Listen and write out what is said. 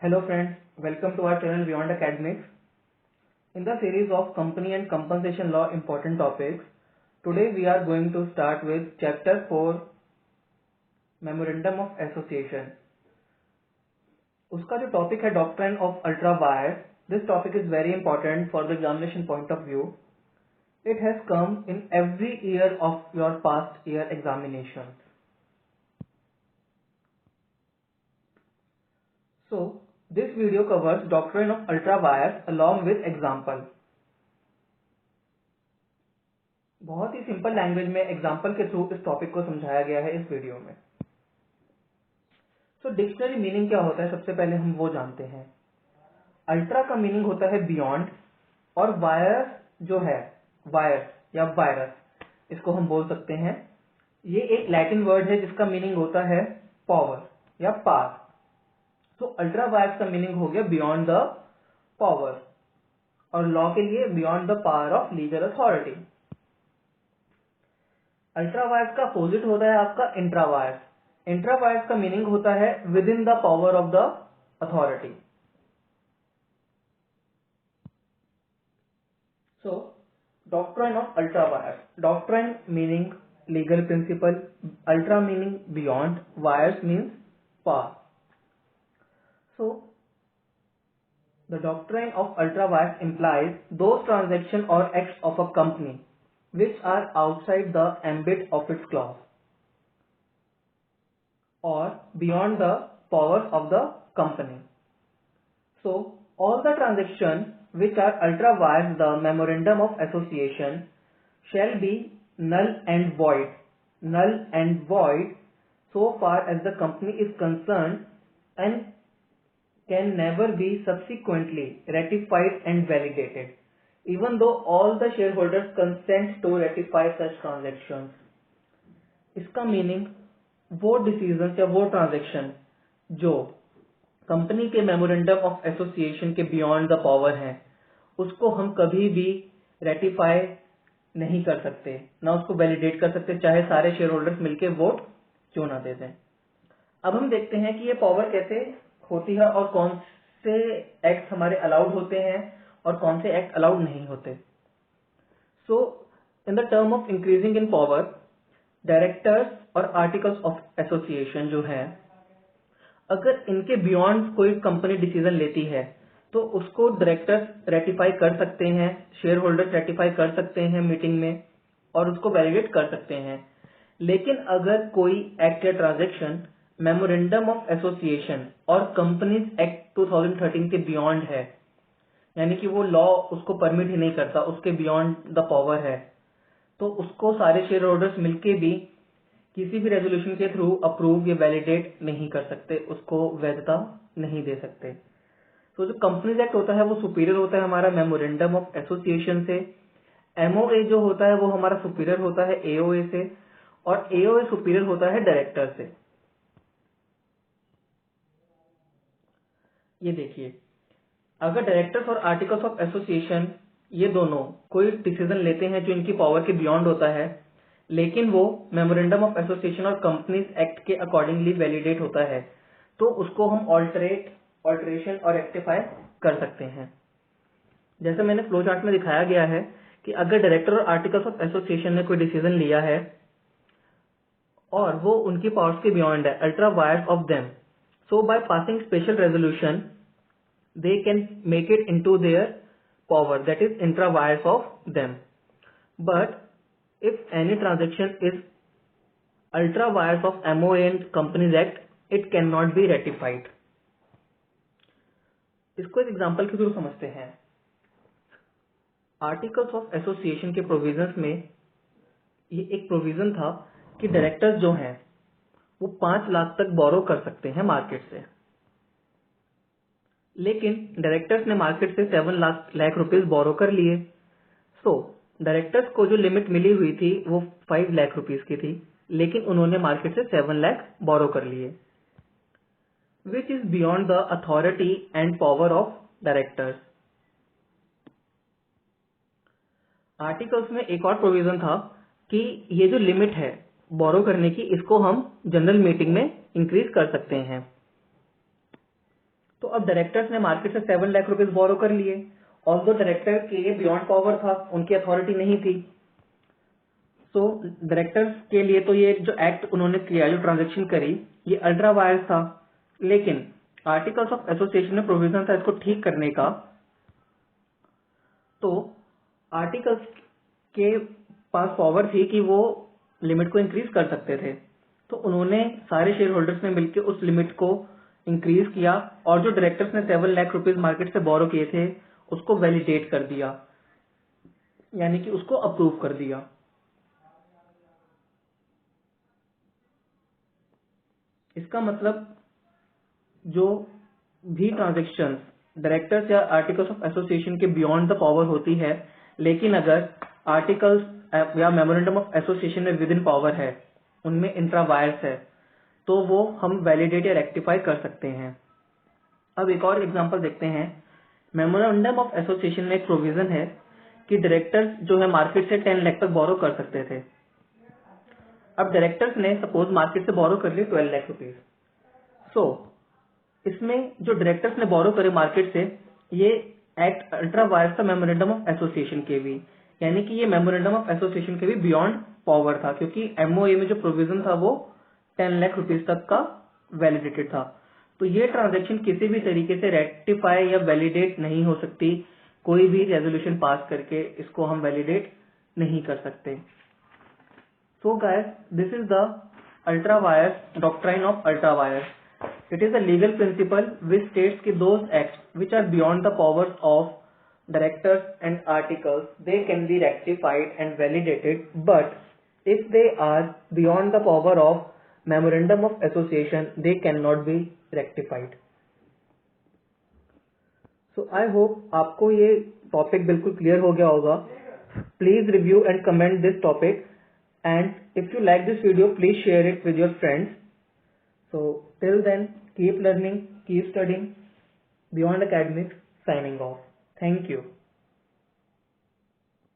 Hello friends, welcome to our channel Beyond Academics. In the series of Company and Compensation Law important topics, today we are going to start with Chapter 4 Memorandum of Association. उसका जो topic है Doctrine of Ultra Vires. This topic is very important for the examination point of view. It has come in every year of your past year examinations. So, this video covers doctrine of ultra vires along with example. बहुत ही simple language में example के through इस topic को समझाया गया है इस video में. डिक्शनरी मीनिंग क्या होता है, सबसे पहले हम वो जानते हैं. अल्ट्रा का मीनिंग होता है बियॉन्ड, और वायरस जो है वायरस या वायरस, इसको हम बोल सकते हैं, ये एक लैटिन वर्ड है जिसका मीनिंग होता है पावर या पार. तो अल्ट्रा वायर्स का मीनिंग हो गया बियॉन्ड द पावर, और लॉ के लिए beyond the power of legal authority. Ultra vires का अपोजिट होता है आपका इंट्रा वायर्स. इंट्रा वायर्स का मीनिंग होता है with in the power of the authority. So doctrine of ultra vires. Doctrine meaning legal principal, ultra meaning beyond, wires means power. So, the doctrine of ultra vires implies those transactions or acts of a company which are outside the ambit of its clause or beyond the powers of the company. So, all the transactions which are ultra vires the memorandum of association shall be null and void. Null and void so far as the company is concerned and can never be subsequently ratified and validated, even though all the shareholders consent to ratify such transactions. इसका meaning वो decision या वो transaction जो company के memorandum of association के beyond the power हैं, उसको हम कभी भी रेटिफाई नहीं कर सकते, ना उसको वैलिडेट कर सकते, चाहे सारे शेयर होल्डर्स मिलकर वोट क्यों ना दे दें. अब हम देखते हैं कि ये पावर कैसे होती है और कौन से एक्ट हमारे अलाउड होते हैं और कौन से एक्ट अलाउड नहीं होते. So in the term of increasing in power, directors और आर्टिकल्स ऑफ एसोसिएशन जो है, अगर इनके बियॉन्ड कोई कंपनी डिसीजन लेती है तो उसको डायरेक्टर्स रेटिफाई कर सकते हैं, शेयर होल्डर्स रेटिफाई कर सकते हैं मीटिंग में और उसको वैलिडेट कर सकते हैं. लेकिन अगर कोई एक्ट या ट्रांजेक्शन मेमोरेंडम ऑफ एसोसिएशन और कंपनीज एक्ट 2013 के बियॉन्ड है, यानी कि वो लॉ उसको परमिट ही नहीं करता, उसके बियॉन्ड द पावर है, तो उसको सारे शेयर होल्डर्स मिलके भी किसी भी रेजोल्यूशन के थ्रू अप्रूव या वैलिडेट नहीं कर सकते, उसको वैधता नहीं दे सकते. तो जो कंपनीज एक्ट होता है वो सुपीरियर होता है हमारा मेमोरेंडम ऑफ एसोसिएशन से. एमओए जो होता है वो हमारा सुपीरियर होता है एओए से, और एओए सुपीरियर होता है डायरेक्टर से. ये देखिए, अगर डायरेक्टर्स और आर्टिकल्स ऑफ एसोसिएशन ये दोनों कोई डिसीजन लेते हैं जो इनकी पावर के बियॉन्ड होता है, लेकिन वो मेमोरेंडम ऑफ एसोसिएशन और कंपनीज एक्ट के अकॉर्डिंगली वैलिडेट होता है, तो उसको हम ऑल्टरेशन और रेक्टिफाई कर सकते हैं. जैसे मैंने फ्लो चार्ट में दिखाया गया है कि अगर डायरेक्टर और आर्टिकल्स ऑफ एसोसिएशन ने कोई डिसीजन लिया है और वो उनकी पावर्स के बियॉन्ड है, ultra vires of them, so by passing special resolution they can make it into their power, that is intra vires of them. But if any transaction is ultra vires of MOA and Companies Act, it cannot be ratified. इसको एक example के through समझते हैं. Articles of association के provisions में ये एक provision था कि डायरेक्टर्स जो हैं वो 5 लाख तक बोरो कर सकते हैं मार्केट से, लेकिन डायरेक्टर्स ने मार्केट से 7 लाख रुपीस बोरो कर लिए. सो डायरेक्टर्स को जो लिमिट मिली हुई थी वो 5 लाख रुपीस की थी, लेकिन उन्होंने मार्केट से 7 लाख बोरो कर लिए, which is beyond the authority and power of directors. Articles में एक और प्रोविजन था कि ये जो लिमिट है बोरो करने की, इसको हम जनरल मीटिंग में इंक्रीज कर सकते हैं. तो अब डायरेक्टर्स ने मार्केट से 7 लाख रुपीज बोरो कर लिए, ऑल्दो डायरेक्टर के बियॉन्ड पावर था, उनकी अथॉरिटी नहीं थी। तो डायरेक्टर्स के लिए तो ये जो एक्ट उन्होंने किया, जो ट्रांजेक्शन करी, ये अल्ट्रा वायर्स था, लेकिन आर्टिकल्स ऑफ एसोसिएशन में प्रोविजन था इसको ठीक करने का। तो आर्टिकल्स के पास पावर थी कि वो लिमिट को इंक्रीज कर सकते थे, तो उन्होंने सारे शेयर होल्डर्स ने मिलकर उस लिमिट को इंक्रीज किया और जो डायरेक्टर्स ने 7 लाख रुपीज मार्केट से बोरो किए थे उसको वैलिडेट कर दिया, यानी कि उसको अप्रूव कर दिया। इसका मतलब जो भी ट्रांजेक्शन डायरेक्टर्स या आर्टिकल्स ऑफ एसोसिएशन के बियॉन्ड द पावर होती है, लेकिन अगर आर्टिकल्स या मेमोरेंडम ऑफ एसोसिएशन में विद इन पावर है, उनमें इंट्रा वायर्स है, तो वो हम वैलिडेट या रेक्टिफाई कर सकते हैं। अब एक और एग्जांपल देखते हैं। मेमोरेंडम ऑफ एसोसिएशन में एक प्रोविजन है कि डायरेक्टर्स जो है मार्केट से 10 लाख तक बोरो कर सकते थे। अब डायरेक्टर्स ने सपोज मार्केट से बोरो कर लिए 12 लाख रुपीज। सो इसमें जो डायरेक्टर्स ने बोरो करे मार्केट से, ये एक्ट अल्ट्रा वायर्स था मेमोरेंडम ऑफ एसोसिएशन के भी, यानी कि ये मेमोरेंडम ऑफ एसोसिएशन के भी बियॉन्ड पावर था, क्योंकि एमओए में जो प्रोविजन था वो 10 लाख रुपीज तक का वैलिडेटेड था। तो ये ट्रांजैक्शन किसी भी तरीके से रेक्टिफाई या वैलिडेट नहीं हो सकती, कोई भी रेजोल्यूशन पास करके इसको हम वैलिडेट नहीं कर सकते। So guys, this is the ultra wires doctrine of ultra wires. It is a legal principle which states that those acts which are beyond the powers of directors and articles, they can be rectified and validated, but if they are beyond the power of memorandum of association, they cannot be rectified. So I hope आपको ये topic बिल्कुल clear हो गया होगा। Please review and comment this topic. And if you like this video, please share it with your friends. So till then, keep learning, keep studying. Beyond Academics signing off. Thank you.